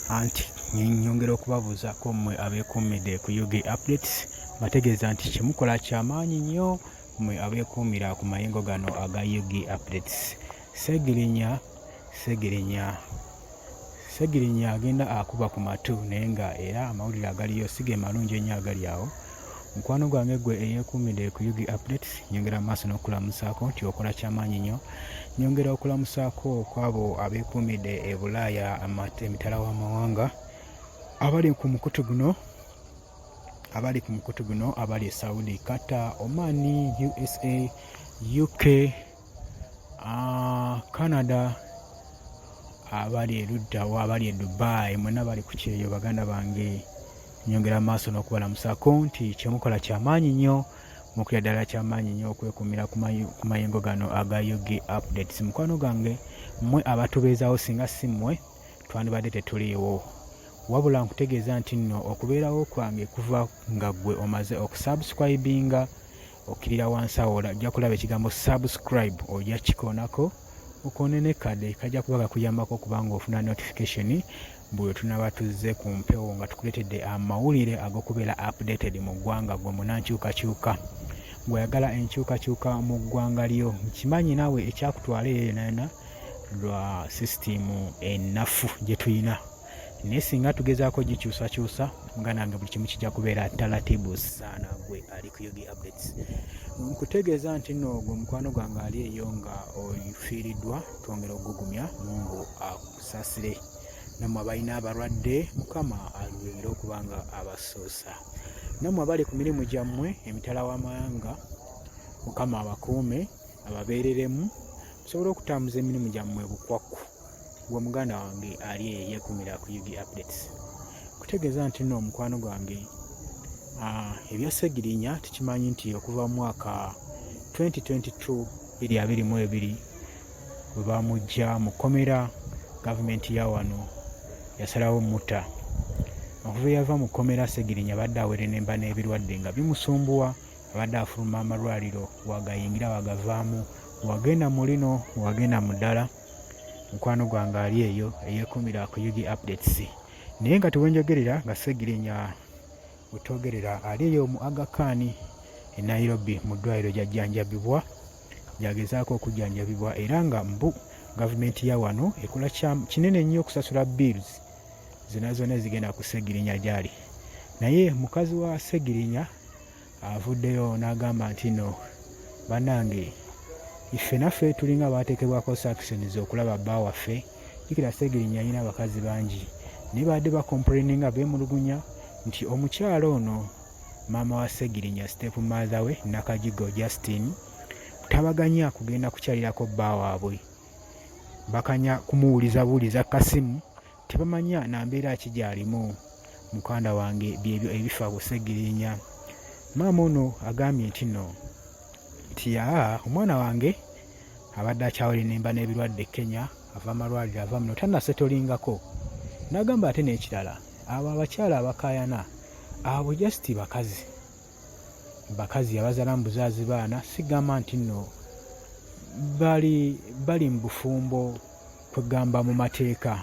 anti nyongera okubabuuzaako mmwe abeekuumidde ku UG updates bategeeza nti kyemukola kyamaanyi nnyo mmwe abeekuumira ku mayengo gano aga UG updates. Segirinya agenda akuba ku matu naye nga era amawulire agaliyo sige malungi ennyo agali awo. Mukwano gwange gwe eyeekuumidde ku UG updates nyongera maaso n'okulamusaako nti okola kyamaanyi nnyo. Nyongera okulamusaako kw'abo abeekuumidde e Bulaaya emitala w'amawanga abali ku mukutu guno abali e Saudi, Qatar, Oman, USA, UK, Canada, abali e Luddawa, abali e Dubai, mwenna bali ku kyeyo baganda bange. Nyongera maaso n'okubalamusaako nti kyemukola kyamaanyi nnyo, mukulya ddala kyamaanyi nnyo okwekuumira ku mayengo gano aga UG updates. Mukwano gange mmwe abatubeezaawo singa si mmwe twandibadde tetuliiwo, wabula nkutegeeza nti nno okubeerawo kwange kuva nga ggwe omaze okusubscribinga okkirira wansi awo ojja kulaba ekigambo subscribe, ojja kikoonako okoone ne kade kajja kuba kakuyambako kubanga ofuna notification bwe tunaba tuzze ku mpewo nga tukuleetedde amawulire ag'okubeera updated mu ggwanga gwe munankyukakyuka. Bw'oyagala enkyukakyuka mu ggwanga lyo nkimanyi naawe ekyakutwala eyo yenayina lwa sisitimu ennafu gye tulina, naye singa tugezaako gikyusakyusa nga nange buli kimu kijja kubeera talatibu saana gwe ali ku UG updates. Nkutegeeza nti nno gwe mukwano gwange ali eyo nga ofiiriddwa, twongera okugugumya Mungu akusaasire. Nammwe abalina abalwadde Mukama alwire okuba nga abasoosa. Nammwe abali ku mirimu gyammwe emitala w'amawanga Mukama abakuume ababeereremu musobole okutambuza emirimu gyammwe bukwakku. Gwe muganda wange ali eyeekuumira ku UG updates. Kutegeeza nti nno omukwano gwange ebya Segirinya tukimanyi nti okuva mu mwaka 2022 2022 bwe bamujja mu kkomera gavumenti ya wano yasalawo mutta. Okuva yava mu kkomera Segirinya badde awere nemba n'ebirwadde nga bimusumbuwa, abadde afuluma amalwaliro wagayingira wagavaamu, wagenda mu lino wagenda mu ddala. Mukwano gwange ali eyo eyeekuumira ku UG updates. Naye nga tewenjogerera nga Segirinya wetwogerera ali eyo mu Aga Khan e Nairobi mu ddwaliro gy'ajjanjabibwa, gyagezaako okujjanjabibwa era nga mbu gavumenti ya wano ekola kinene nnyo okusasula bills zonna zigenda ku Segirinya gy'ali. Naye mukazi wa Segirinya avuddeyo n'agamba nti no bannange, iffe naffe tulinga baateekebwako sanctions okulaba bba waffe. Jjukira Segirinya alina abakazi bangi naye badde bakomplaininga beemulugunya nti omukyala ono maama wa Segirinya step mother we Nakajigo Justin tabaganya kugenda kukyalirako bba waabwe, bakanya kumuwuliza kasimu, tebamanya na mbeera ki gy'alimu. Mukanda wange byebyo ebifa ku Segirinya. Maama ono agambye nti no nti omwana wange abadde akyawere nemba n'ebirwadde Kenya, ava amalwaliro ava muno tannasetolingako. N'agamba ate n'ekirala, abo abakyala abakaayana abo just bakazi abazaala mu buzaazi baana, sigamba nti nno bali mu bufumbo kwegamba mu mateeka,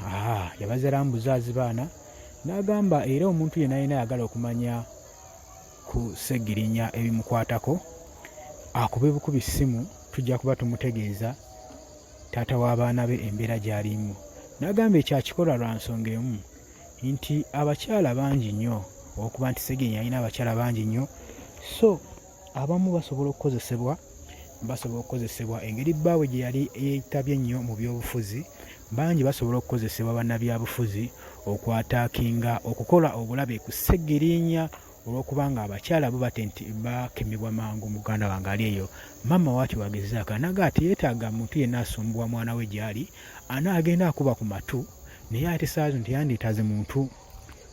yabazaala mu buzaazi baana. N'agamba era omuntu yenna ayagala okumanya ku Segirinya ebimukwatako akube bukubi ssimu, tujja kuba tumutegeeza taata w'abaana be embeera gy'alimu. N'agamba ekyakikola lwa nsonga emu nti abakyala bangi nnyo, okuba nti Segirinya alina abakyala bangi nnyo, so abamu basobola okukozesebwa engeri bbaawe gye yali yeetabye ennyo mu byobufuzi. Bangi basobola okukozesebwa bannabyabufuzi okwataakinga okukola obulabe ku Segirinya olw'okuba nga abakyala bo bakemebwa mangu. Muganda wange ali eyo maama waati wagezaako anaga ati yeetaaga muntu yenna asumbuwa mwana we gy'ali anaagenda akuba ku matu, naye ate saazo nti yandiitaze muntu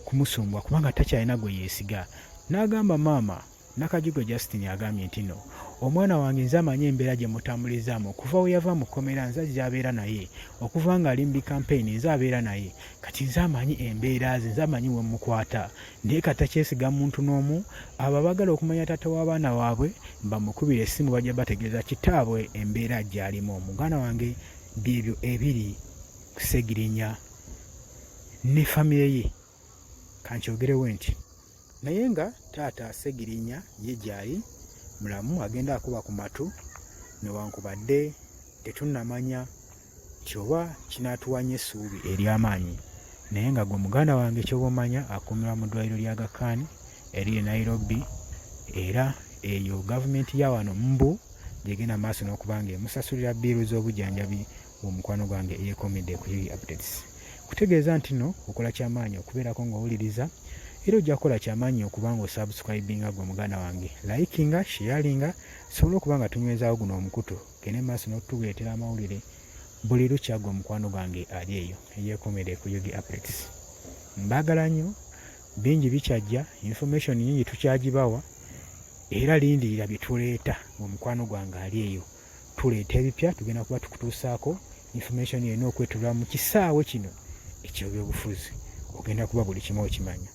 kumusumbuwa kubanga takyalina gwe yeesiga. N'agamba maama Nakajigo Justin agambye nti no omwana wange nze amanyi embeera gye mutambulizaamu okuva we yava mu kkomera, nze ajja abeera naye, okuva nga ali mu bikampeyini nze abeera naye, kati nze amanyi embeera ze, nze amanyi we mukwata, naye kati takyesiga muntu n'omu. Abo abagala okumanya taata w'abaana waabwe bamukubira essimu bajja bategeeza kitaabwe embeera gy'alimu. Muganda wange byebyo ebiri ku Segirinya. ne famire ye. Kankyogerewo nti naye nga taata Segirinya ye gyali mulamu agenda akuba ku matu newankubadde tetunnamanya kyoba kinaatuwanya essuubi ery'amaanyi, naye nga gwe muganda wange kyoba omanya akuumirwa mu ddwaliro lya Aga Khan eriri Nairobi, era eyo gavumenti ya wano Mbu gyegenda maaso n'okuba nga emusasulira bbiiru z'obujjanjabi bw'omukwano gwange eyeekomedde ku UG Updates. Kutegeeza nti no okola kyamaanyi okubeerako ng'owuliriza, era ojja kukola kyamaanyi okuba nga osubscribinga gwe muganda wange, likinga, sharinga, sobola okuba nga tunywezaawo guno omukutu gende maaso n'otutuleetera amawulire buli lukya gwe mukwano gwange ali eyo eyeekomedde ku UG Updates. Mbaagala nnyo, bingi bikyajja, information nyingi tukyagibawa, era lindirira bye tuleeta gwe mukwano gwange ali eyo. Tuleeta ebipya tugenda kuba tukutuusaako information yenna okwetulwa mu kisaawe kino eky'ebyobufuzi. Ogenda kuba buli kimu okimanya.